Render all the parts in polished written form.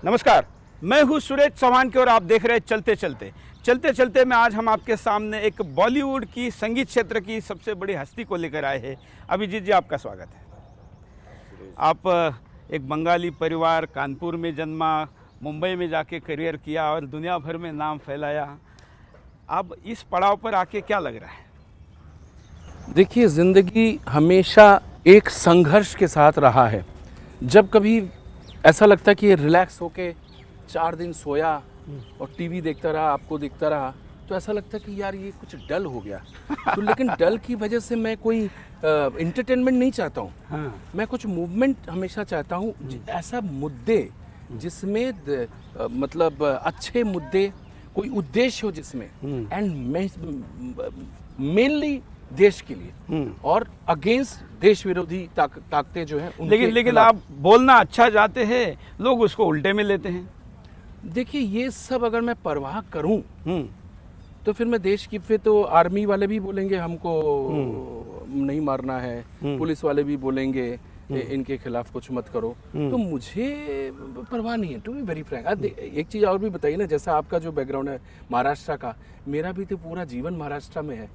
नमस्कार, मैं हूं सुरेश चौहान के और आप देख रहे हैं चलते चलते में आज हम आपके सामने एक बॉलीवुड की संगीत क्षेत्र की सबसे बड़ी हस्ती को लेकर आए हैं। अभिजीत जी, आपका स्वागत है। आप एक बंगाली परिवार, कानपुर में जन्मा, मुंबई में जाके करियर किया और दुनिया भर में नाम फैलाया। अब इस पड़ाव पर आके क्या लग रहा है? देखिए, ज़िंदगी हमेशा एक संघर्ष के साथ रहा है। जब कभी ऐसा लगता है कि रिलैक्स होके 4 दिन सोया और टीवी देखता रहा, आपको देखता रहा, तो ऐसा लगता है कि यार ये कुछ डल हो गया। तो लेकिन डल की वजह से मैं कोई इंटरटेनमेंट नहीं चाहता हूँ। हाँ। मैं कुछ मूवमेंट हमेशा चाहता हूँ, ऐसा मुद्दे जिसमें मतलब अच्छे मुद्दे, कोई उद्देश्य हो जिसमें, एंड मेनली देश के लिए और अगेंस्ट देश विरोधी ताकतें जो हैं उनके लेकिन खिलाफ। आप बोलना अच्छा चाहते हैं, लोग उसको उल्टे में लेते हैं। देखिए, ये सब अगर मैं परवाह करूं तो फिर मैं देश की, फिर तो आर्मी वाले भी बोलेंगे हमको नहीं मारना है, पुलिस वाले भी बोलेंगे इनके खिलाफ कुछ मत करो। तो मुझे परवाह नहीं है, टू बी वेरी फ्रैंक। एक चीज़ और भी बताइए ना, जैसा आपका जो बैकग्राउंड है महाराष्ट्र का, मेरा भी तो पूरा जीवन महाराष्ट्र में है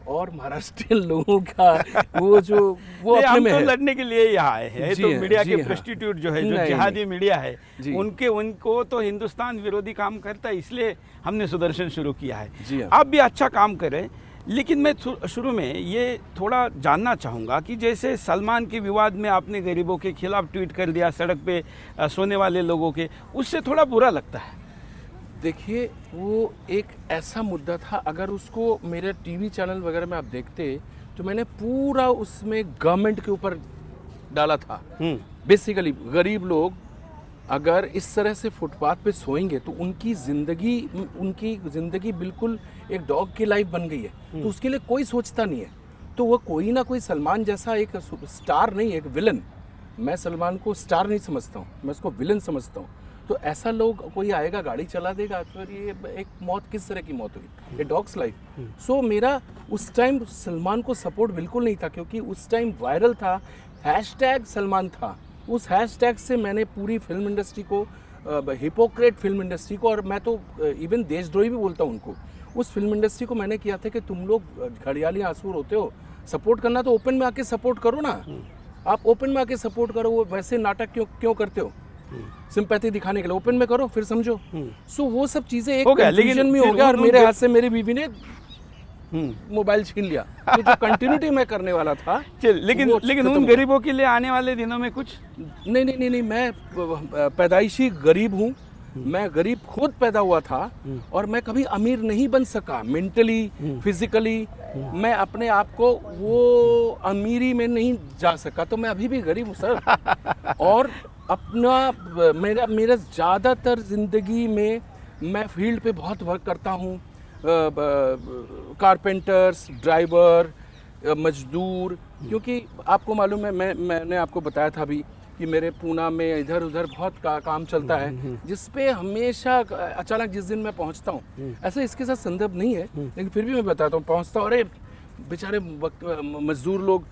और महाराष्ट्रियन लोगों का वो अपने में तो है। लड़ने के लिए यहाँ आए हैं। जी तो हाँ, मीडिया जी के हाँ। प्रोस्टिट्यूट जो है, जो नहीं, जिहादी नहीं। मीडिया है, जी। उनको तो हिंदुस्तान विरोधी काम करता है, इसलिए हमने सुदर्शन शुरू किया है। जी हाँ। आप भी अच्छा काम करें, लेकिन मैं शुरू में ये थोड़ा जानना चाहूँगा कि जैसे सलमान के विवाद में आपने गरीबों के खिलाफ ट्वीट कर दिया, सड़क पे सोने वाले लोगों के, उससे थोड़ा बुरा लगता है। देखिए, वो एक ऐसा मुद्दा था, अगर उसको मेरे टीवी चैनल वगैरह में आप देखते तो मैंने पूरा उसमें गवर्नमेंट के ऊपर डाला था। बेसिकली गरीब लोग अगर इस तरह से फुटपाथ पे सोएंगे तो उनकी ज़िंदगी बिल्कुल एक डॉग की लाइफ बन गई है। तो उसके लिए कोई सोचता नहीं है। तो वो कोई ना कोई सलमान जैसा एक स्टार नहीं, एक विलन। मैं सलमान को स्टार नहीं समझता हूँ, मैं उसको विलन समझता हूँ। तो ऐसा लोग कोई आएगा, गाड़ी चला देगा, फिर ये एक मौत किस तरह की मौत हुई? ये डॉग्स लाइफ। सो मेरा उस टाइम सलमान को सपोर्ट बिल्कुल नहीं था, क्योंकि उस टाइम वायरल था, हैशटैग सलमान था। उस हैशटैग से मैंने पूरी फिल्म इंडस्ट्री को, हिपोक्रेट फिल्म इंडस्ट्री को, और मैं तो इवन देशद्रोही भी बोलता हूँ उनको, उस फिल्म इंडस्ट्री को मैंने किया था कि तुम लोग घड़ियाली आंसू रोते हो, सपोर्ट करना तो ओपन में आके सपोर्ट करो ना। आप ओपन में आके सपोर्ट करो, वो वैसे नाटक क्यों करते हो? सिंपैथी दिखाने के लिए ओपन में करो, फिर समझो। सो वो सब चीजें एक कंफ्यूजन में हो गया, और मेरे हाथ से मेरी बीवी ने मोबाइल छीन लिया। तो जो कंटिन्यूटी मैं करने वाला था, लेकिन उन गरीबों के लिए आने वाले दिनों में कुछ नहीं, मैं पैदाइशी गरीब हूँ। मैं गरीब खुद पैदा हुआ था और मैं कभी अमीर नहीं बन सका। मेंटली, फिजिकली मैं अपने आप को वो अमीरी में नहीं जा सका, तो मैं अभी भी गरीब हूँ सर। और अपना मेरा ज़्यादातर ज़िंदगी में मैं फील्ड पे बहुत वर्क करता हूँ। कारपेंटर्स, ड्राइवर, मजदूर, क्योंकि आपको मालूम है, मैंने आपको बताया था अभी कि मेरे पूना में इधर उधर बहुत काम चलता है, जिस पे हमेशा अचानक जिस दिन मैं पहुंचता हूँ, ऐसा इसके साथ संदर्भ नहीं है, लेकिन फिर भी मैं बताता हूँ, पहुंचता हूँ, अरे बेचारे मजदूर लोग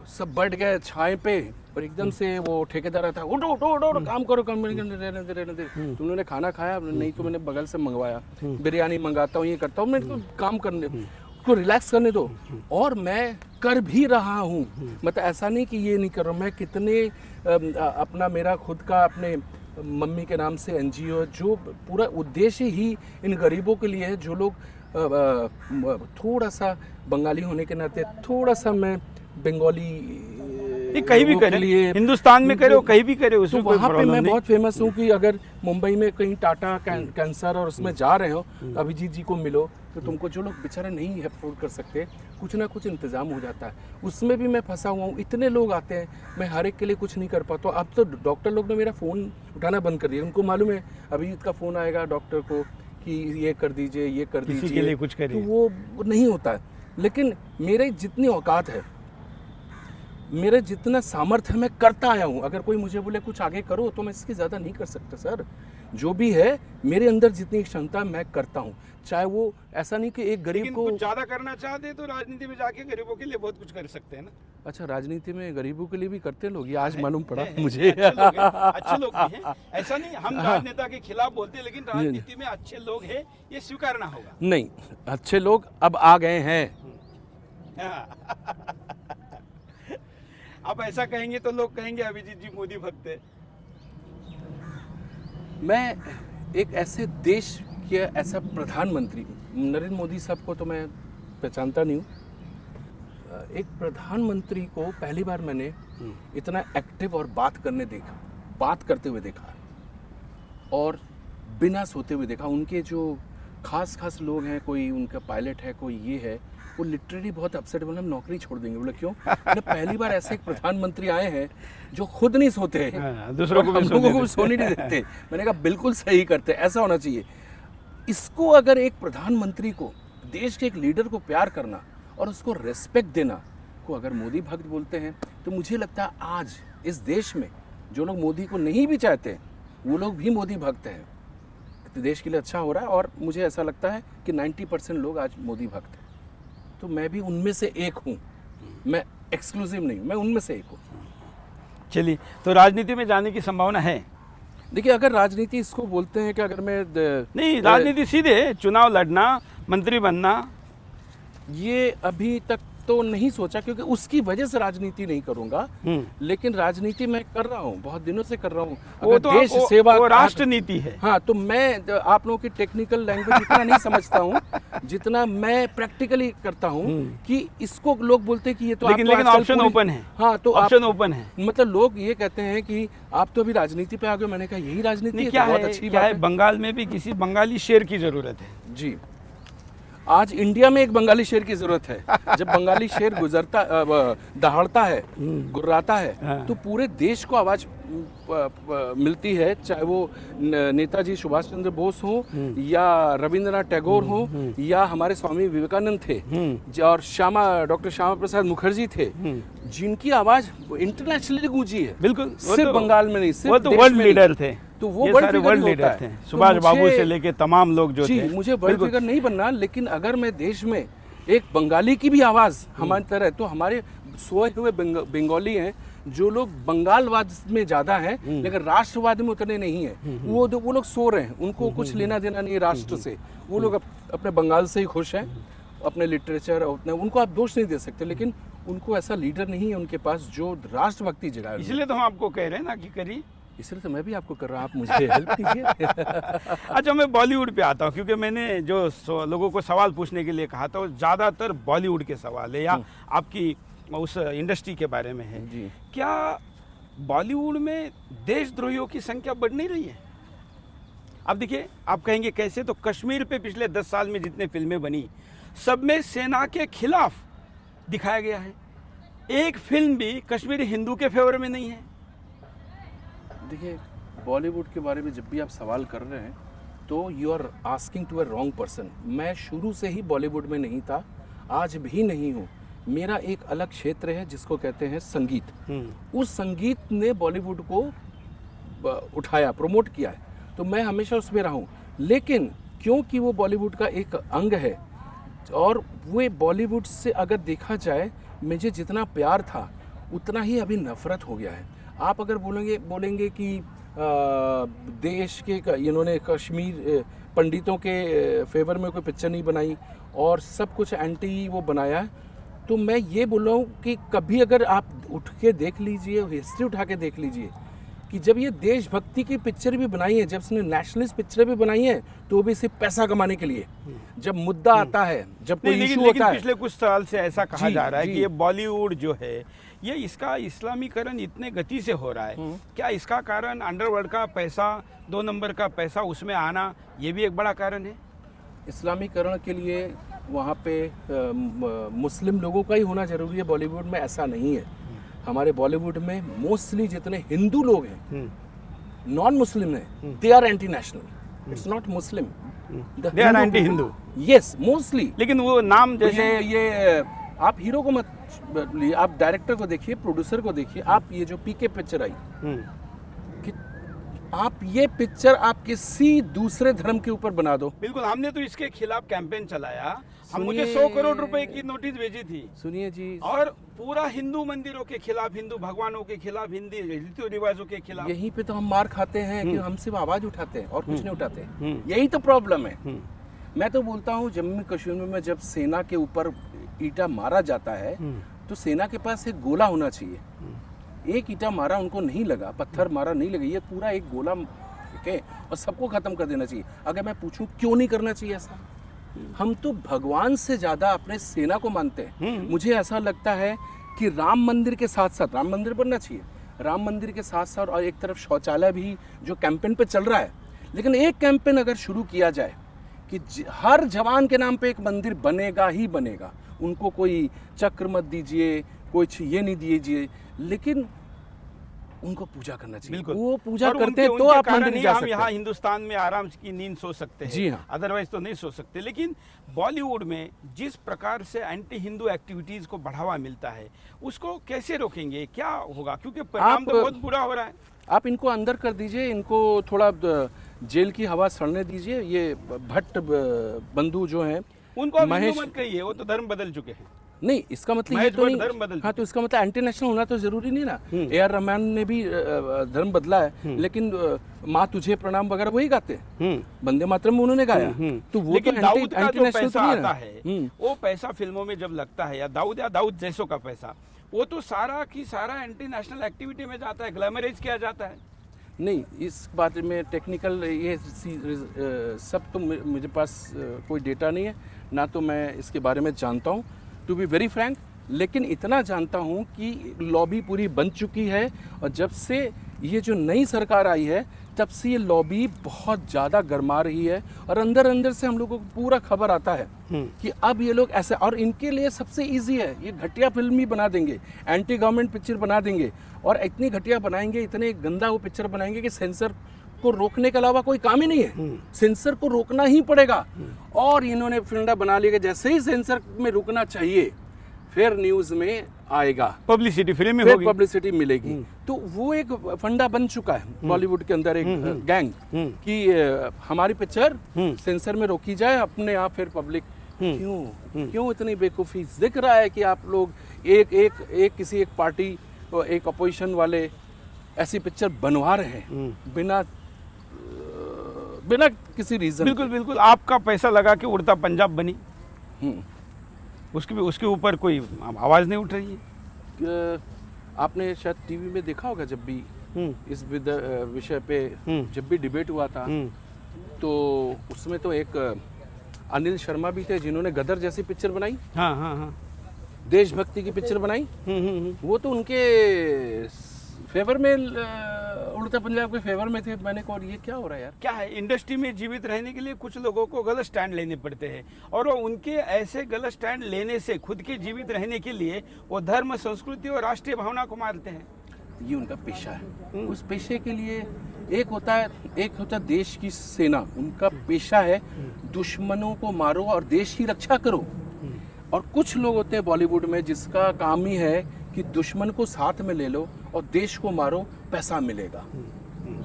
सब बैठ गए छाए पे, और एकदम से वो ठेकेदार आता है, उठो काम करो, रहने दे। तुमने खाना खाया? नहीं, तो मैंने बगल से मंगवाया, बिरयानी मंगाता हूँ, ये करता हूँ, मैं तो काम करने उसको रिलैक्स करने दो। और मैं कर भी रहा हूँ, मतलब ऐसा नहीं कि ये नहीं कर रहा हूँ। मैं कितने अपना मेरा खुद का अपने मम्मी के नाम से एनजीओ, जो पूरा उद्देश्य ही इन गरीबों के लिए है, जो लोग थोड़ा सा बंगाली होने के नाते थोड़ा सा मैं बंगाली कहीं भी करे, हिंदुस्तान में करे, कहीं भी करे, उसमें तो वहाँ पे मैं बहुत फेमस हूँ कि अगर मुंबई में कहीं टाटा कैंसर और उसमें जा रहे हो, अभिजीत जी को मिलो, तो तुमको जो लोग बेचारे नहीं अफोर्ड कर सकते, कुछ ना कुछ इंतजाम हो जाता है। उसमें भी मैं फंसा हुआ हूँ। इतने लोग आते हैं, मैं हर एक के लिए कुछ नहीं कर पाता। अब तो डॉक्टर लोग ने मेरा फ़ोन उठाना बंद कर दिया। उनको मालूम है अभिजीत का फ़ोन आएगा डॉक्टर को कि ये कर दीजिए, ये कर दीजिए, किसी के लिए कुछ करिए, तो वो नहीं होता है। लेकिन मेरे जितनी औकात है, मेरे जितना सामर्थ्य है, मैं करता आया हूँ। अगर कोई मुझे बोले कुछ आगे करो, तो मैं इसके ज़्यादा नहीं कर सकता सर। जो भी है मेरे अंदर जितनी क्षमता मैं करता हूँ, चाहे वो ऐसा नहीं कि एक गरीब लेकिन को कुछ ज्यादा करना चाहते तो राजनीति में जाके गरीबों के लिए बहुत कुछ कर सकते हैं ना। अच्छा, राजनीति में गरीबों के लिए भी करते हैं लोग, ये आज है, मालूम पड़ा है, मुझे। अच्छे लोग भी हैं, ऐसा नहीं हम राजनेता के खिलाफ बोलते, लेकिन राजनीति में अच्छे लोग हैं, ये स्वीकारना होगा। नहीं, अच्छे लोग अब आ गए हैं। आप ऐसा कहेंगे तो लोग कहेंगे अभिजीत जी मोदी भक्त है। मैं एक ऐसे देश के ऐसा प्रधानमंत्री, नरेंद्र मोदी साहब को तो मैं पहचानता नहीं हूँ, एक प्रधानमंत्री को पहली बार मैंने इतना एक्टिव और बात करते हुए देखा और बिना सोते हुए देखा। उनके जो खास लोग हैं, कोई उनका पायलट है, कोई ये है, वो लिटरली बहुत अपसेट, बोले हम नौकरी छोड़ देंगे। बोले क्यों? बोले पहली बार ऐसे एक प्रधानमंत्री आए हैं जो खुद नहीं सोते हैं, दूसरों को हम लोगों को सोने नहीं देते। मैंने कहा बिल्कुल सही करते, ऐसा होना चाहिए। इसको अगर एक प्रधानमंत्री को, देश के एक लीडर को प्यार करना और उसको रेस्पेक्ट देना को अगर मोदी भक्त बोलते हैं, तो मुझे लगता है आज इस देश में जो लोग मोदी को नहीं भी चाहते वो लोग भी मोदी भक्त हैं। तो देश के लिए अच्छा हो रहा है और मुझे ऐसा लगता है कि 90% लोग आज मोदी भक्त हैं। तो मैं भी उनमें से एक हूँ, मैं एक्सक्लूसिव नहीं हूँ, मैं उनमें से एक हूँ। चलिए, तो राजनीति में जाने की संभावना है? देखिए, अगर राजनीति इसको बोलते हैं कि अगर मैं नहीं, राजनीति सीधे चुनाव लड़ना, मंत्री बनना, ये अभी तक तो नहीं सोचा, क्योंकि उसकी वजह से राजनीति नहीं करूंगा। लेकिन राजनीति मैं कर रहा हूँ, बहुत दिनों से कर रहा हूँ। वो तो देश सेवा, वो राष्ट्र नीति है। हाँ, तो मैं आप लोगों की टेक्निकल लैंग्वेज इतना नहीं समझता हूँ जितना मैं प्रैक्टिकली करता हूँ कि इसको लोग बोलते हैं कि ये तो लेकिन ऑप्शन ओपन है। हाँ, तो ऑप्शन ओपन है, मतलब लोग ये कहते हैं कि आप तो अभी राजनीति पे आ गए। मैंने कहा यही राजनीति है, क्या बहुत है, अच्छी क्या बात है, बंगाल में भी किसी बंगाली शेर की जरूरत है। जी, आज इंडिया में एक बंगाली शेर की जरूरत है। जब बंगाली शेर गुजरता, दहाड़ता है, गुर्राता है, तो पूरे देश को आवाज मिलती है, चाहे वो नेताजी सुभाष चंद्र बोस हो या रविंद्रनाथ टैगोर हो या हमारे स्वामी विवेकानंद थे और डॉक्टर श्यामा प्रसाद मुखर्जी थे, जिनकी आवाज इंटरनेशनली गूंजी है। बिल्कुल, सिर्फ बंगाल में नहीं, वो तो वर्ल्ड लीडर थे, तो वो वर्ल्ड लीडर थे, सुभाष बाबू से लेके तमाम लोग जो थे। मुझे वर्ल्ड फिगर नहीं बनना, लेकिन अगर मैं देश में एक बंगाली की भी आवाज हमारी तरह, तो हमारे सोए हुए बंगाली हैं जो लोग बंगालवाद में ज्यादा हैं लेकिन राष्ट्रवाद में उतने नहीं हैं। वो लोग सो रहे हैं, उनको कुछ लेना देना नहीं राष्ट्र से। वो लोग अपने बंगाल से ही खुश हैं, अपने लिटरेचर, उनको आप दोष नहीं दे सकते, लेकिन उनको ऐसा लीडर नहीं है उनके पास जो राष्ट्रभक्ति जगाए। इसलिए तो हम आपको कह रहे हैं ना कि करिए, इसलिए तो मैं भी आपको कर रहा हूँ, आप मुझे हेल्प कीजिए। अच्छा, मैं बॉलीवुड पे आता हूँ, क्योंकि मैंने जो लोगों को सवाल पूछने के लिए कहा था वो ज़्यादातर बॉलीवुड के सवाल है या आपकी उस इंडस्ट्री के बारे में है। जी। क्या बॉलीवुड में देशद्रोहियों की संख्या बढ़ नहीं रही है? अब देखिए, आप कहेंगे कैसे, तो कश्मीर पे पिछले 10 साल में जितने फिल्में बनी, सब में सेना के खिलाफ दिखाया गया है। एक फिल्म भी कश्मीरी हिंदू के फेवर में नहीं है। देखिए, बॉलीवुड के बारे में जब भी आप सवाल कर रहे हैं तो you are asking to a wrong person. मैं शुरू से ही बॉलीवुड में नहीं था, आज भी नहीं हूँ। मेरा एक अलग क्षेत्र है जिसको कहते हैं संगीत। उस संगीत ने बॉलीवुड को उठाया, प्रमोट किया है, तो मैं हमेशा उसमें रहा हूँ। लेकिन क्योंकि वो बॉलीवुड का एक अंग है और वो बॉलीवुड से अगर देखा जाए, मुझे जितना प्यार था उतना ही अभी नफरत हो गया है। आप अगर बोलेंगे कि देश के इन्होंने कश्मीर पंडितों के फेवर में कोई पिक्चर नहीं बनाई और सब कुछ एंटी वो बनाया है, तो मैं ये बोल रहा हूँ कि कभी अगर आप उठ के देख लीजिए, हिस्ट्री उठा के देख लीजिए कि जब ये देशभक्ति की पिक्चर भी बनाई है, जब इसने नेशनलिस्ट पिक्चर भी बनाई है, तो वो भी सिर्फ पैसा कमाने के लिए। जब मुद्दा आता है, जब कोई इशू होता है। पिछले कुछ साल से ऐसा कहा जा रहा है कि ये बॉलीवुड जो है, ये इसका इस्लामीकरण इतने गति से हो रहा है। क्या इसका कारण अंडरवर्ल्ड का पैसा, 2 नंबर का पैसा उसमें आना, ये भी एक बड़ा कारण है? इस्लामीकरण के लिए वहाँ पे मुस्लिम लोगों का ही होना जरूरी है, बॉलीवुड में ऐसा नहीं है। हमारे बॉलीवुड में मोस्टली जितने हिंदू लोग हैं, नॉन मुस्लिम हैं, they are anti national, it's not Muslim, they are anti Hindu. Yes, mostly. लेकिन वो नाम जैसे ये आप हीरो को मत लिए, आप डायरेक्टर को देखिए, प्रोड्यूसर को देखिए। आप ये जो पीके पिक्चर आई, कि आप ये पिक्चर आप किसी दूसरे धर्म के ऊपर बना दो। बिल्कुल, हमने तो इसके खिलाफ कैंपेन चलाया। हम मुझे सुनिए- 100 करोड़ रुपए की नोटिस भेजी थी सुनिए जी, और पूरा हिंदू मंदिरों के खिलाफ, हिंदू भगवानों के खिलाफ, हिंदी रीति रिवाजों के खिलाफ। यहीं पे तो हम मार खाते हैं कि हम सिर्फ आवाज उठाते हैं और कुछ नहीं उठाते। यही तो प्रॉब्लम है। मैं तो बोलता हूँ जम्मू कश्मीर में जब सेना के ऊपर ईटा मारा जाता है तो सेना के पास एक गोला होना चाहिए। एक ईटा मारा उनको नहीं लगा, पत्थर मारा नहीं लगा, ये पूरा एक गोला के और सबको खत्म कर देना चाहिए। अगर मैं पूछूं क्यों नहीं करना चाहिए ऐसा, हम तो भगवान से ज्यादा अपने सेना को मानते हैं। मुझे ऐसा लगता है कि राम मंदिर के साथ साथ, राम मंदिर बनना चाहिए, राम मंदिर के साथ साथ और एक तरफ शौचालय भी जो कैंपेन पे चल रहा है, लेकिन एक कैंपेन अगर शुरू किया जाए कि हर जवान के नाम पे एक मंदिर बनेगा ही बनेगा, उनको कोई चक्र मत दीजिए, कुछ ये नहीं दीजिए, लेकिन उनको पूजा करना चाहिए। बिल्कुल, वो पूजा और करते हैं उनके तो आप कारण मंदिर ही जा हम सकते यहाँ हैं। हिंदुस्तान में आराम की नींद सो सकते हैं। जी हाँ। अदरवाइज तो नहीं सो सकते। लेकिन बॉलीवुड में जिस प्रकार से एंटी हिंदू एक्टिविटीज को बढ़ावा मिलता है, उसको कैसे रोकेंगे, क्या होगा? क्योंकि परिणाम तो बहुत बुरा हो रहा है। आप इनको अंदर कर दीजिए, इनको थोड़ा जेल की हवा सड़ने दीजिए। ये भट्ट बंधु जो हैं, उनको अब महेश- हिंदू मत कहिए, वो तो धर्म बदल चुके हैं। नहीं, इसका मतलब ये महेश तो भट्ट नहीं। धर्म बदल हाँ, तो इसका मतलब एंटी नेशनल होना तो जरूरी नहीं ना। ए.आर. रहमान ने भी धर्म बदला है, लेकिन माँ तुझे प्रणाम वगैरह वही गाते हैं, वंदे मातरम में उन्होंने गाया। तो वो लेकिन तो दाऊद का एंटी जो नेशनल पैसा तो नहीं आता है है, वो पैसा फिल्मों में जब लगता है, या दाऊद जैसों का पैसा, वो तो सारा की सारा एंटी नेशनल एक्टिविटी में जाता है, ग्लैमराइज किया जाता है। नहीं, इस बात में टेक्निकल ये सब तो मुझे पास कोई डेटा नहीं है, ना तो मैं इसके बारे में जानता हूँ, टू बी वेरी फ्रैंक। लेकिन इतना जानता हूँ कि लॉबी पूरी बन चुकी है, और जब से ये जो नई सरकार आई है तब से ये लॉबी बहुत ज़्यादा गरमा रही है, और अंदर अंदर से हम लोगों को पूरा खबर आता है कि अब ये लोग ऐसे, और इनके लिए सबसे इजी है, ये घटिया फिल्म ही बना देंगे, एंटी गवर्नमेंट पिक्चर बना देंगे, और इतनी घटिया बनाएंगे, इतने गंदा वो पिक्चर बनाएंगे कि सेंसर को रोकने के अलावा कोई काम ही नहीं है। सेंसर को रोकना ही पड़ेगा, और इन्होंने फंडा बना लिया कि जैसे ही सेंसर में रुकना चाहिए फिर न्यूज में आएगा, पब्लिसिटी फिल्म में फिर होगी। पब्लिसिटी मिलेगी। तो वो एक फंडा बन चुका है बॉलीवुड के अंदर, एक गैंग कि हमारी पिक्चर सेंसर में रोकी जाए, अपने आप फिर पब्लिक क्यों इतनी बेवकूफ़ी दिख रहा है कि आप लोग एक किसी एक पार्टी, एक अपोजिशन वाले ऐसी पिक्चर बनवा रहे हैं बिना किसी रीजन। बिल्कुल बिल्कुल, आपका पैसा लगा के उड़ता पंजाब बनी, उसके ऊपर कोई आवाज नहीं उठ रही है। आपने शायद टीवी में देखा होगा, जब भी इस विषय पे जब भी डिबेट हुआ था, तो उसमें तो एक अनिल शर्मा भी थे जिन्होंने गदर जैसी पिक्चर बनाई। हाँ हाँ हाँ, देशभक्ति की पिक्चर बनाई। वो तो उनके फेवर में, उड़ता पंजाब के फेवर में थे। मैंने कहा ये क्या हो रहा है यार? क्या है, इंडस्ट्री में जीवित रहने के लिए कुछ लोगों को गलत स्टैंड लेने पड़ते हैं, और वो उनके ऐसे गलत स्टैंड लेने से खुद के जीवित रहने के लिए वो धर्म, संस्कृति और राष्ट्रीय भावना को मारते हैं। ये उनका पेशा है। उस पेशे के लिए एक होता है देश की सेना, उनका पेशा है दुश्मनों को मारो और देश की रक्षा करो। और कुछ लोग होते हैं बॉलीवुड में जिसका काम ही है कि दुश्मन को साथ में ले लो और देश को मारो, पैसा मिलेगा।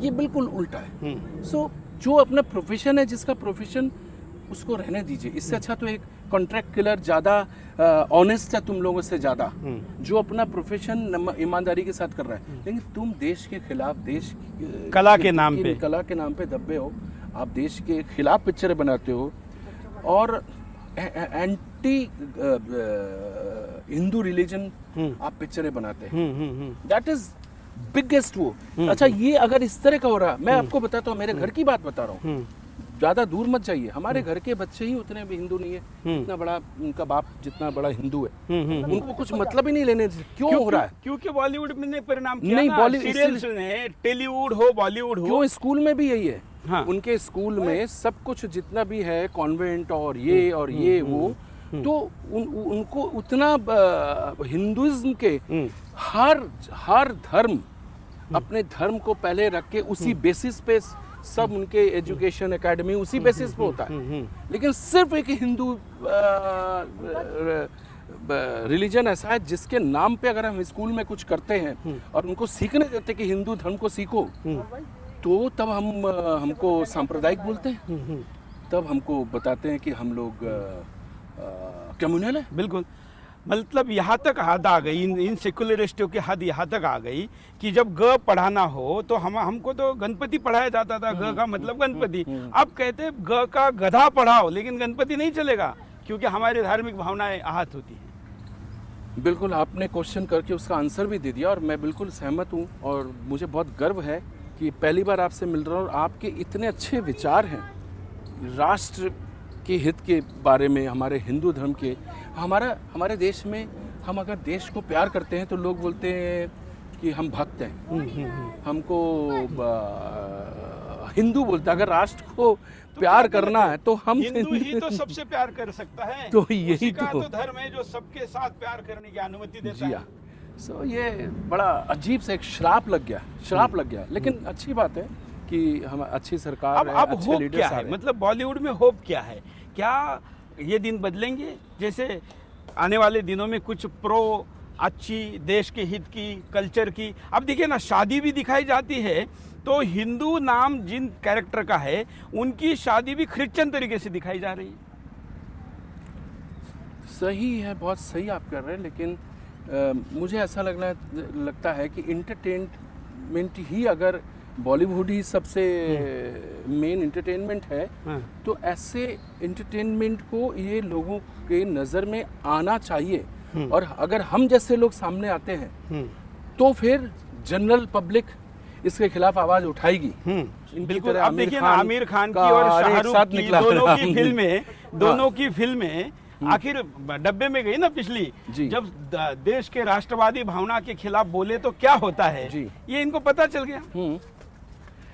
ये बिल्कुल उल्टा है। सो जो अपना प्रोफेशन है, जिसका प्रोफेशन, उसको रहने दीजिए। इससे अच्छा तो एक कॉन्ट्रैक्ट किलर ज़्यादा ऑनेस्ट है तुम लोगों से ज़्यादा, जो अपना प्रोफेशन ईमानदारी के साथ कर रहा है। लेकिन तुम देश के खिलाफ, देश कला के नाम पे, कला के नाम पे दबे हो, आप देश के खिलाफ पिक्चरें बनाते हो, और एंटी हिंदू रिलीजन आप पिक्चरें बनाते हैं। दैट इज बिगेस्ट वो। अच्छा, ये अगर इस तरह का हो रहा, मैं आपको बताता हूँ, मेरे घर की बात बता रहा हूँ, ज्यादा दूर मत जाइए, हमारे घर के बच्चे ही उतने भी हिंदू नहीं है, इतना बड़ा उनका बाप जितना बड़ा हिंदू है, उनको कुछ मतलब ही नहीं लेने से। क्यों हो रहा है? क्योंकि बॉलीवुड में ने परिणाम किया नहीं, ना, बॉलीवुड सीरियल्स ने, टेलीवुड हो, बॉलीवुड हो। क्यों? स्कूल में भी यही है। हाँ। उनके स्कूल में सब कुछ जितना भी है, कॉन्वेंट और ये वो, तो उनको उतना हिंदुइज्म के हर धर्म अपने धर्म को पहले रख के उसी बेसिस पे सब उनके एजुकेशन एकेडमी उसी बेसिस पे होता है। लेकिन सिर्फ एक हिंदू रिलीजन ऐसा है जिसके नाम पे अगर हम स्कूल में कुछ करते हैं और उनको सीखने देते कि हिंदू धर्म को सीखो, तो तब हमको सांप्रदायिक बोलते हैं, तब हमको बताते हैं कि हम लोग कम्युनल है। बिल्कुल, मतलब यहाँ तक हद आ गई, इन सेकुलरिस्टों की हद यहाँ तक आ गई कि जब ग पढ़ाना हो तो हमको तो गणपति पढ़ाया जाता था, ग का मतलब गणपति। अब कहते हैं ग का गधा पढ़ाओ, लेकिन गणपति नहीं चलेगा क्योंकि हमारी धार्मिक भावनाएं आहत होती हैं। बिल्कुल, आपने क्वेश्चन करके उसका आंसर भी दे दिया और मैं बिल्कुल सहमत हूँ और मुझे बहुत गर्व है कि पहली बार आपसे मिल रहा हूँ और आपके इतने अच्छे विचार हैं राष्ट्र के हित के बारे में, हमारे हिंदू धर्म के। हमारे देश में हम अगर देश को प्यार करते हैं तो लोग बोलते हैं कि हम भक्त हैं, हमको हिंदू बोलते हैं। अगर राष्ट्र को प्यार करना है तो हम हिंदू ही तो सबसे प्यार कर सकता है, तो यही उसी का तो धर्म है जो सबके साथ प्यार करने की अनुमति देता है। सो ये बड़ा अजीब सा एक श्राप लग गया, लेकिन अच्छी बात है कि हम अच्छी सरकार है, अब अच्छे होप लीडर्स क्या आ है, रहे हैं। मतलब बॉलीवुड में होप क्या है? क्या ये दिन बदलेंगे? जैसे आने वाले दिनों में कुछ प्रो अच्छी देश के हित की, कल्चर की, अब देखिए ना, शादी भी दिखाई जाती है तो हिंदू नाम जिन कैरेक्टर का है उनकी शादी भी क्रिश्चियन तरीके से दिखाई जा रही है। सही है, बहुत सही आप कर रहे हैं, लेकिन मुझे ऐसा लगता है कि इंटरटेनमेंट ही अगर बॉलीवुड ही सबसे मेन इंटरटेनमेंट है, तो ऐसे इंटरटेनमेंट को ये लोगों के नज़र में आना चाहिए। और अगर हम जैसे लोग सामने आते हैं तो फिर जनरल पब्लिक इसके खिलाफ आवाज उठाएगी। बिल्कुल, अब देखिए ना, आमिर खान की और शाहरुख की दोनों की फिल्में आखिर डब्बे में गई ना पिछली, जब देश के राष्ट्रवादी भावना के खिलाफ बोले तो क्या होता है ये इनको पता चल गया।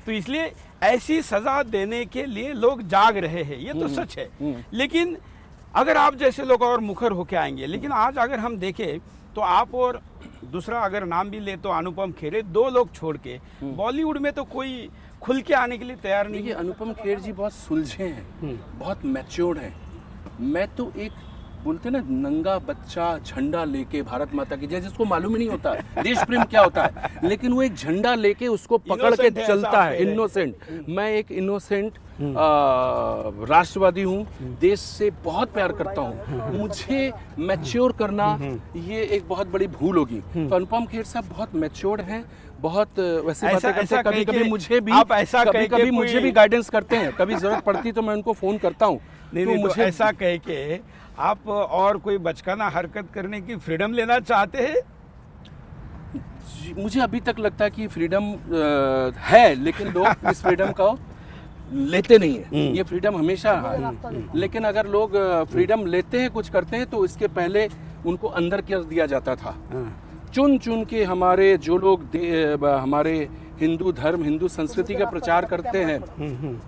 तो इसलिए ऐसी सजा देने के लिए लोग जाग रहे हैं, ये तो सच है। लेकिन अगर आप जैसे लोग और मुखर होके आएंगे, लेकिन आज अगर हम देखें तो आप और दूसरा अगर नाम भी ले तो अनुपम खेर, दो लोग छोड़ के बॉलीवुड में तो कोई खुल के आने के लिए तैयार नहीं है। अनुपम खेर जी बहुत सुलझे हैं, बहुत मैच्योर्ड हैं। मैं तो एक बोलते ना नंगा बच्चा झंडा लेके भारत माता की जय, जिसको मालूम ही नहीं होता देश प्रेम क्या होता है, लेकिन वो एक झंडा लेके उसको पकड़ के चलता है, इनोसेंट। मैं एक इनोसेंट राष्ट्रवादी हूँ, देश से बहुत प्यार करता हूँ। मुझे मैच्योर करना ये एक बहुत बड़ी भूल होगी। तो अनुपम खेर साहब बहुत मैच्योर्ड हैं, बहुत वैसी बातें करते हैं। कभी कभी मुझे भी गाइडेंस करते हैं, कभी जरूरत पड़ती तो मैं उनको फोन करता हूँ। तो मुझे ऐसा कह के आप और कोई बचकाना हरकत करने की फ्रीडम लेना चाहते हैं? मुझे अभी तक लगता है कि फ्रीडम है, लेकिन लोग इस फ्रीडम को लेते नहीं है। ये फ्रीडम हमेशा है, लेकिन अगर लोग फ्रीडम लेते हैं, कुछ करते हैं, तो इसके पहले उनको अंदर कर दिया जाता था। चुन चुन के हमारे जो लोग हमारे हिंदू धर्म, हिंदू संस्कृति का प्रचार करते हैं,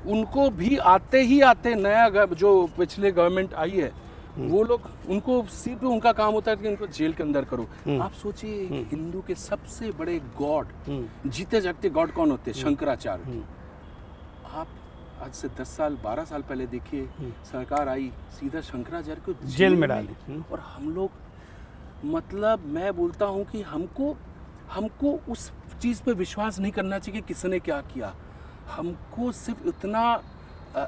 उनको भी आते नया जो पिछले गवर्नमेंट आई है, वो लोग उनको सिर्फ उनका काम होता है कि उनको जेल के अंदर करो। आप सोचिए, हिंदू के सबसे बड़े गॉड, जीते जागते गॉड कौन होते हैं? शंकराचार्य। आप आज से 10 साल 12 साल पहले देखिए, सरकार आई, सीधा शंकराचार्य को जेल में डाली। और हम लोग, मतलब मैं बोलता हूँ कि हमको उस चीज़ पे विश्वास नहीं करना चाहिए कि किसने क्या किया। हमको सिर्फ इतना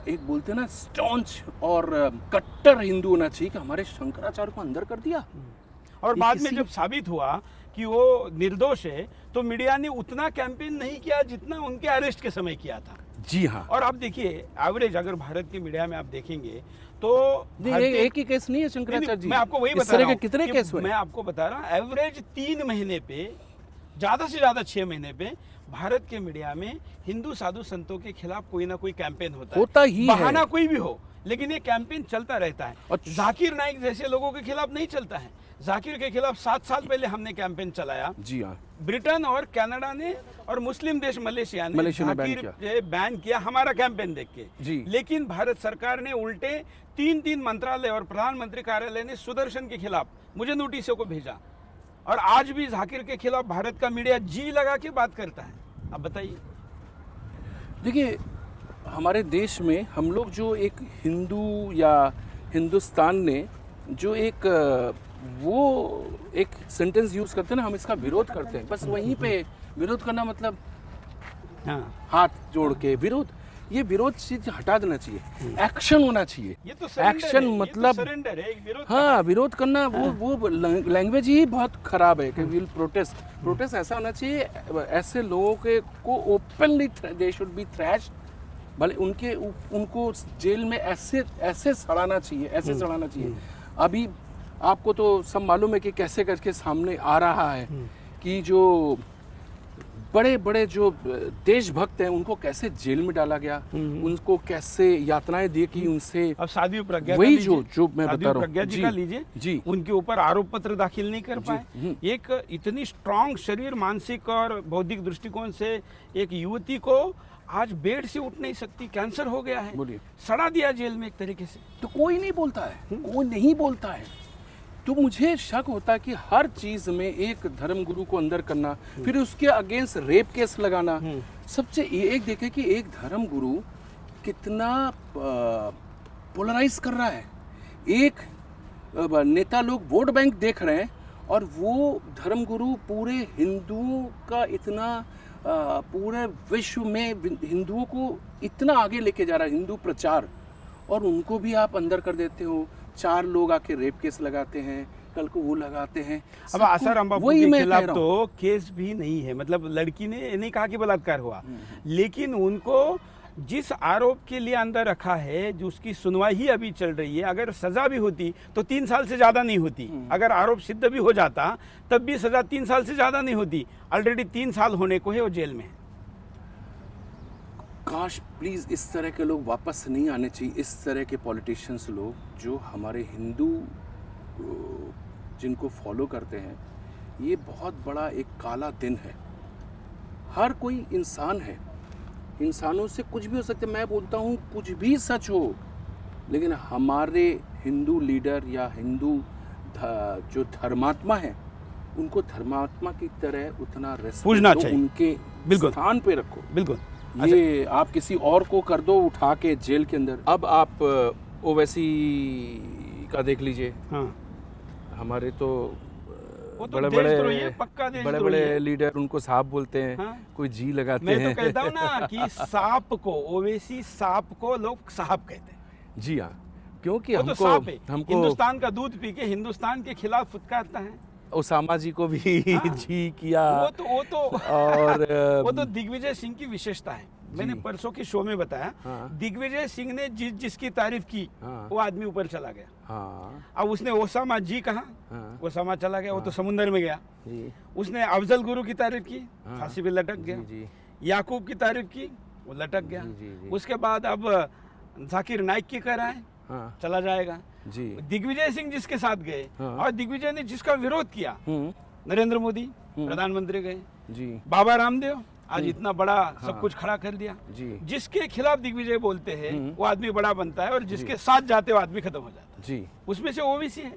एक बोलते ना स्टॉन्च और कट्टर हिंदू होना चाहिए कि हमारे शंकराचार्य को अंदर कर दिया। और बाद में जब साबित हुआ कि वो निर्दोष है तो मीडिया ने उतना कैंपेन नहीं किया जितना उनके अरेस्ट के समय किया था। जी हाँ। और आप देखिए, एवरेज अगर भारत के मीडिया में आप देखेंगे तो एक ही केस नहीं है शंकराचार्य जी, मैं आपको वही बता रहा हूं, कितने केस हुए? मैं आपको बता रहा हूं, एवरेज 3 महीने पे, ज्यादा से ज्यादा 6 महीने पे भारत के मीडिया में हिंदू साधु संतों के खिलाफ कोई ना कोई कैंपेन होता ही बहाना है। कोई भी हो, लेकिन ये कैंपेन चलता रहता है। और जाकिर नाइक जैसे लोगों के खिलाफ नहीं चलता है। जाकिर के खिलाफ 7 साल पहले हमने कैंपेन चलाया। जी हाँ। ब्रिटेन और कनाडा ने और मुस्लिम देश मलेशिया ने जाकिर बैन किया हमारा कैंपेन देख के। लेकिन भारत सरकार ने उल्टे 3 मंत्रालय और प्रधानमंत्री कार्यालय ने सुदर्शन के खिलाफ मुझे नोटिसों को भेजा, और आज भी जाकिर के खिलाफ भारत का मीडिया जी लगा के बात करता है। अब बताइए। देखिए, हमारे देश में हम लोग जो एक हिंदू या हिंदुस्तान ने जो एक वो एक सेंटेंस यूज करते हैं ना, हम इसका विरोध करते हैं। बस वहीं पे विरोध करना मतलब हाँ। हाथ जोड़ के विरोध, ये विरोध से हटा देना चाहिए, एक्शन होना चाहिए। ये तो surrender एक्शन है, मतलब ये तो surrender है, एक विरोध हाँ, विरोध करना वो लैंग्वेज ही बहुत खराब है कि विल प्रोटेस्ट ऐसा होना चाहिए। ऐसे लोगों के को openly they should be trash, भले उनको जेल में ऐसे सड़ाना चाहिए, ऐसे सड़ाना चाहिए। अभी आपको तो सब मालूम है कि कैसे करके सामने आ रहा है कि जो बड़े बड़े जो देशभक्त हैं उनको कैसे जेल में डाला गया, उनको कैसे यातनाएं दी कि उनसे अब साध्वी प्रज्ञा वही का जो लीजिए, मैं साध्वी बता रहा हूँ प्रज्ञा जी का लीजिए जी, उनके ऊपर आरोप पत्र दाखिल नहीं कर पाए। एक इतनी स्ट्रांग शरीर, मानसिक और बौद्धिक दृष्टिकोण से एक युवती को आज बेड से उठ नहीं सकती, कैंसर हो गया है, बोलिए, सड़ा दिया जेल में एक तरीके से। तो कोई नहीं बोलता है, कोई नहीं बोलता है। तो मुझे शक होता है कि हर चीज में एक धर्मगुरु को अंदर करना, फिर उसके अगेंस्ट रेप केस लगाना। सबसे एक देखे कि एक धर्मगुरु कितना पोलराइज कर रहा है। एक नेता लोग वोट बैंक देख रहे हैं और वो धर्मगुरु पूरे हिंदुओं का इतना पूरे विश्व में हिंदुओं को इतना आगे लेके जा रहा है, हिंदू प्रचार, और उनको भी आप अंदर कर देते हो। 4 लोग आके रेप केस लगाते हैं, कल को वो लगाते हैं। अब आसर अम्बापू के खिलाफ तो केस भी नहीं है, मतलब लड़की ने नहीं कहा कि बलात्कार हुआ, लेकिन उनको जिस आरोप के लिए अंदर रखा है, जो उसकी सुनवाई ही अभी चल रही है, अगर सजा भी होती तो 3 साल से ज्यादा नहीं होती। अगर आरोप सिद्ध भी हो जाता तब भी सजा 3 साल से ज्यादा नहीं होती। ऑलरेडी 3 साल होने को है, वो जेल में है। काश प्लीज इस तरह के लोग वापस नहीं आने चाहिए, इस तरह के पॉलिटिशियंस लोग जो हमारे हिंदू जिनको फॉलो करते हैं। ये बहुत बड़ा एक काला दिन है। हर कोई इंसान है, इंसानों से कुछ भी हो सकता है। मैं बोलता हूँ कुछ भी सच हो, लेकिन हमारे हिंदू लीडर या हिंदू जो धर्मात्मा है, उनको धर्मात्मा की तरह उतना पूजना रेस्पेक्ट चाहिए, उनके स्थान पे रखो। बिल्कुल। ये आप किसी और को कर दो उठा के जेल के अंदर। अब आप ओवैसी का देख लीजिए। हाँ। हमारे तो वो तो बड़े देशद्रोही है, पक्का देशद्रोही बड़े है। लीडर उनको सांप बोलते हैं। हाँ। कोई जी लगाते मैं हैं। तो कहता हूँ ना कि सांप को, ओवैसी सांप को लोग साहब कहते हैं। जी हाँ, क्योंकि वो तो सांप है, हमको हिंदुस्तान का दूध पी के हिंदुस्तान के खिलाफ फुटकारता है। ओसामा जी को भी हाँ। जी किया। और और वो तो दिग्विजय सिंह की विशेषता है। मैंने परसों के शो में बताया, हाँ। दिग्विजय सिंह ने जिसकी तारीफ की, हाँ। वो आदमी ऊपर चला गया। हाँ। अब उसने ओसामा जी कहा, हाँ। ओसामा चला गया, वो तो समुंदर में गया। जी। उसने अफजल गुरु की तारीफ की, हाँ। फांसी पे लटक गया। जी। याकूब की तारीफ की, वो लटक गया। जी। उसके बाद अब जाकिर नाइक की कर आए, हाँ। चला जाएगा। जी। दिग्विजय सिंह जिसके साथ गए, हाँ। और दिग्विजय ने जिसका विरोध किया, नरेंद्र मोदी प्रधानमंत्री गए, जी। बाबा रामदेव आज इतना बड़ा सब कुछ खड़ा कर दिया। जी। जिसके खिलाफ दिग्विजय बोलते हैं वो आदमी बड़ा बनता है, और जिसके साथ जाते वो आदमी खत्म हो जाता है। जी। उसमें से ओवैसी है।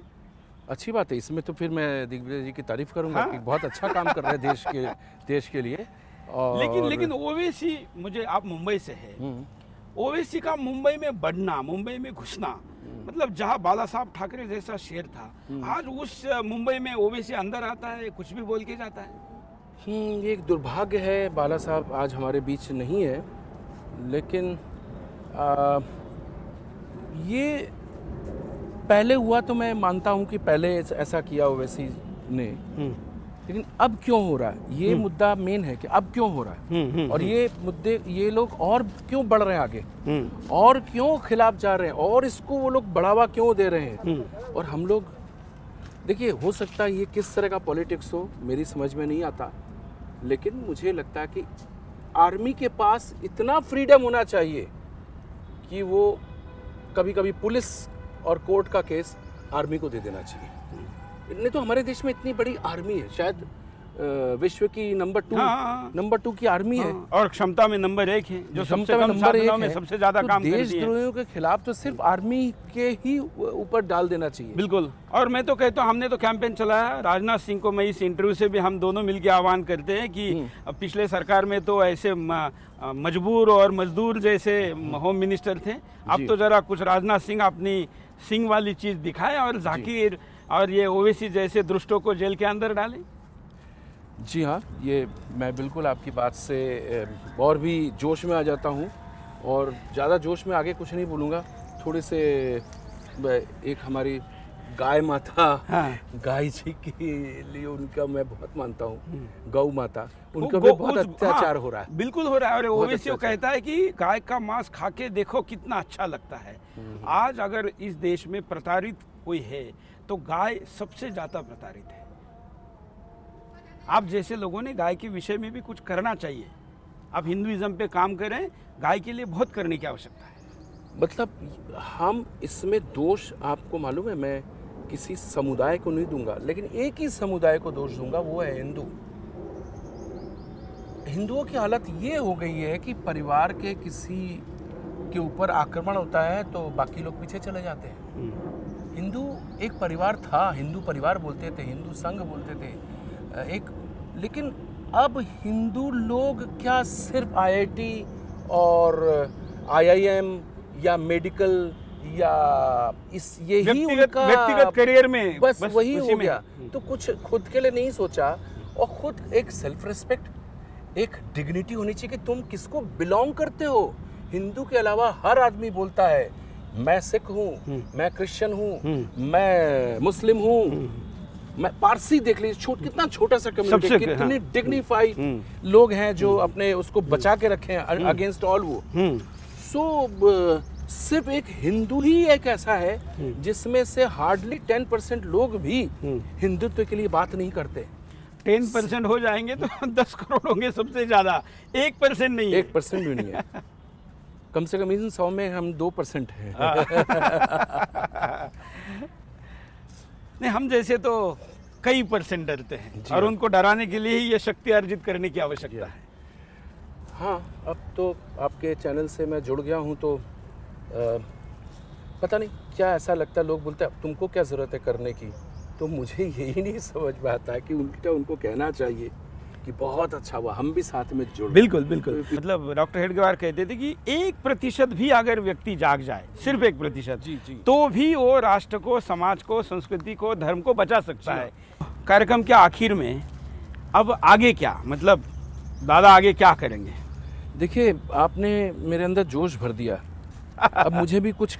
अच्छी बात है। इसमें तो फिर मैं दिग्विजय जी की तारीफ करूंगा हाँ। कि बहुत अच्छा काम कर रहे हैं देश के लिए। और लेकिन ओवैसी, मुझे, आप मुंबई से है, ओवैसी का मुंबई में बढ़ना, मुंबई में घुसना, मतलब जहां बाला साहब ठाकरे जैसा शेर था, आज उस मुंबई में ओवैसी अंदर आता है, कुछ भी बोल के जाता है। ये एक दुर्भाग्य है, बाला साहब आज हमारे बीच नहीं है। लेकिन ये पहले हुआ तो मैं मानता हूँ कि पहले ऐसा किया ओवैसी ने, लेकिन अब क्यों हो रहा है, ये मुद्दा मेन है कि अब क्यों हो रहा है। और ये मुद्दे, ये लोग और क्यों बढ़ रहे हैं आगे, और क्यों खिलाफ जा रहे हैं, और इसको वो लोग बढ़ावा क्यों दे रहे हैं। और हम लोग देखिए, हो सकता है ये किस तरह का पॉलिटिक्स हो, मेरी समझ में नहीं आता, लेकिन मुझे लगता है कि आर्मी के पास इतना फ्रीडम होना चाहिए कि वो कभी कभी पुलिस और कोर्ट का केस आर्मी को दे देना चाहिए। नहीं तो हमारे देश में इतनी बड़ी आर्मी है, शायद विश्व की नंबर 2 की आर्मी है, और क्षमता में नंबर 1 है, जो सबसे क्षमता में कम नंबर 1 साधनों में है। सबसे ज्यादा तो काम करती है। देशद्रोहियों के खिलाफ तो सिर्फ आर्मी के ही ऊपर डाल देना चाहिए। बिल्कुल। और मैं तो कहता हूँ, हमने तो कैंपेन चलाया, राजनाथ सिंह को मैं इस इंटरव्यू से भी हम दोनों मिलकर आह्वान करते हैं कि पिछले सरकार में तो ऐसे मजबूर और मजदूर जैसे होम मिनिस्टर थे, अब तो जरा कुछ राजनाथ सिंह अपनी सिंह वाली चीज दिखाए और जाकिर और ये ओवैसी जैसे दुष्टों को जेल के अंदर डालें। जी हाँ, ये मैं बिल्कुल आपकी बात से और भी जोश में आ जाता हूँ, और ज़्यादा जोश में आगे कुछ नहीं बोलूँगा। थोड़े से एक हमारी गाय माता, हाँ। गाय जी के लिए उनका मैं बहुत मानता हूँ, गौ माता, उनका भी बहुत अत्याचार हो रहा है। बिल्कुल हो रहा है। और बहुत ओवैसी वो अत्याचार। कहता है कि गाय का मांस खा के देखो कितना अच्छा लगता है। आज अगर इस देश में प्रताड़ित कोई है तो गाय सबसे ज़्यादा प्रताड़ित है। आप जैसे लोगों ने गाय के विषय में भी कुछ करना चाहिए। आप हिंदुइज्म पे काम करें, गाय के लिए बहुत करने की आवश्यकता है। मतलब हम इसमें दोष, आपको मालूम है, मैं किसी समुदाय को नहीं दूंगा, लेकिन एक ही समुदाय को दोष दूंगा, वो है हिंदू। हिंदुओं की हालत ये हो गई है कि परिवार के किसी के ऊपर आक्रमण होता है तो बाकी लोग पीछे चले जाते हैं। हिंदू एक परिवार था, हिंदू परिवार बोलते थे, हिंदू संघ बोलते थे एक, लेकिन अब हिंदू लोग क्या सिर्फ आईआईटी और आईआईएम या मेडिकल या इस यही उनका व्यक्तिगत करियर में बस वही उसी हो में। गया, तो कुछ खुद के लिए नहीं सोचा, और खुद एक सेल्फ रिस्पेक्ट, एक डिग्निटी होनी चाहिए कि तुम किसको बिलोंग करते हो। हिंदू के अलावा हर आदमी बोलता है मैं सिख हूँ, मैं क्रिश्चियन हूँ, मैं मुस्लिम हूँ, मैं पारसी, देख लीजिए कितना छोटा सा कम्युनिटी, सबसे- कितने हाँ। डिग्निफाइड लोग हैं जो अपने उसको बचा के रखे हैं अगेंस्ट ऑल वो। सो सिर्फ एक हिंदू ही एक ऐसा है जिसमें से हार्डली 10% लोग भी हिंदुत्व के लिए बात नहीं करते। 10% हो जाएंगे तो 10 करोड़ होंगे सबसे ज्यादा, 1% नहीं है। 1% भी नहीं है। कम से कम इन 100 में हम 2% हैं। नहीं, हम जैसे तो कई परसेंट डरते हैं और हाँ। उनको डराने के लिए ही ये शक्ति अर्जित करने की आवश्यकता है। हाँ, अब तो आपके चैनल से मैं जुड़ गया हूँ तो पता नहीं क्या ऐसा लगता है, लोग बोलते हैं तुमको क्या ज़रूरत है करने की, तो मुझे यही नहीं समझ में आता है कि उल्टा उनको कहना चाहिए कि बहुत अच्छा हुआ हम भी साथ में जुड़। बिल्कुल बिल्कुल। मतलब डॉक्टर हेडगेवार कहते थे कि 1% भी अगर व्यक्ति जाग जाए, सिर्फ 1%, जी, जी। तो भी वो राष्ट्र को, समाज को, संस्कृति को, धर्म को बचा सकता है। कार्यक्रम के आखिर में अब आगे क्या, मतलब दादा आगे क्या करेंगे? देखिए, आपने मेरे अंदर जोश भर दिया। अब मुझे भी कुछ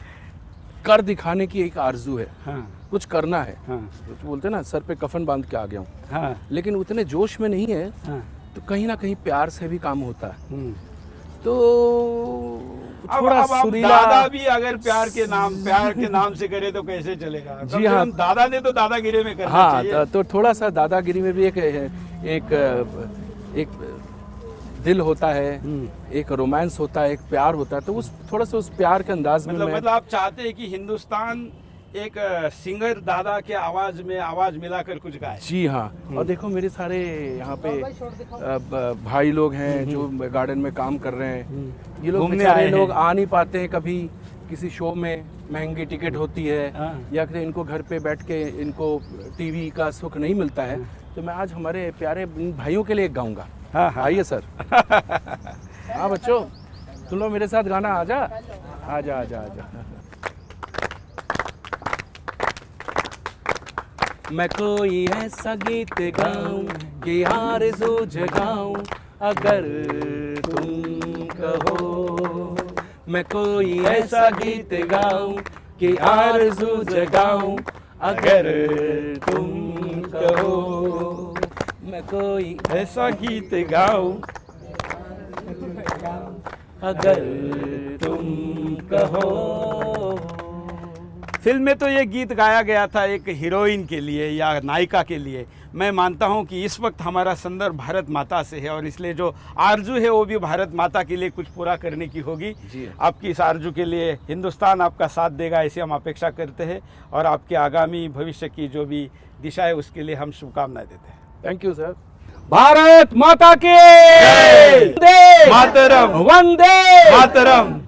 कर दिखाने की एक आरजू है, हाँ कुछ करना है। हाँ तो बोलते हैं ना, सर पे कफन बांध के आ गया हूँ, हाँ लेकिन उतने जोश में नहीं है, हाँ। तो कहीं ना कहीं प्यार से भी काम होता है। तो अब थोड़ा आप सुरीला। दादा भी अगर प्यार के नाम से करे तो कैसे चलेगा? कम जी से हाँ। कम दादा ने तो दादागिरी में करना हाँ, चाहिए। तो थोड़ा सा दादागिरी में भी एक दिल होता है, एक रोमांस होता है, एक प्यार होता है, तो उस थोड़ा सा उस प्यार के अंदाज में मतलब आप चाहते हैं कि हिंदुस्तान एक सिंगर दादा के आवाज में आवाज मिलाकर कुछ गाए। जी हाँ। और देखो मेरे सारे यहाँ पे भाई लोग हैं जो गार्डन में काम कर रहे हैं, ये लोग घूमने बेचारे आए लोग हैं। आ नहीं पाते हैं, कभी किसी शो में महंगी टिकट होती है, हाँ। या फिर इनको घर पे बैठ के इनको टीवी का सुख नहीं मिलता है, तो मैं आज हमारे प्यारे भाइयों के लिए गाऊंगा। हाँ, हाँ। आइए सर। हाँ बच्चों, तुम लोग मेरे साथ गाना, आजा आजा आजा आजा। मैं कोई ऐसा गीत गाऊं कि आरज़ू जगाऊं, अगर तुम कहो। मैं कोई ऐसा गीत गाऊं कि आरज़ू जगाऊं, अगर तुम कहो। मैं कोई ऐसा गीत गाऊं अगर तुम कहो। फिल्म में तो ये गीत गाया गया था एक हीरोइन के लिए या नायिका के लिए। मैं मानता हूँ कि इस वक्त हमारा संदर्भ भारत माता से है और इसलिए जो आरजू है वो भी भारत माता के लिए कुछ पूरा करने की होगी। जी। आपकी इस आरजू के लिए हिंदुस्तान आपका साथ देगा, ऐसी हम अपेक्षा करते हैं और आपके आगामी भविष्य की जो भी दिशा है उसके लिए हम शुभकामनाएं देते हैं। Thank you sir. भारत माता के जय। वंदे मातरम। वंदे मातरम।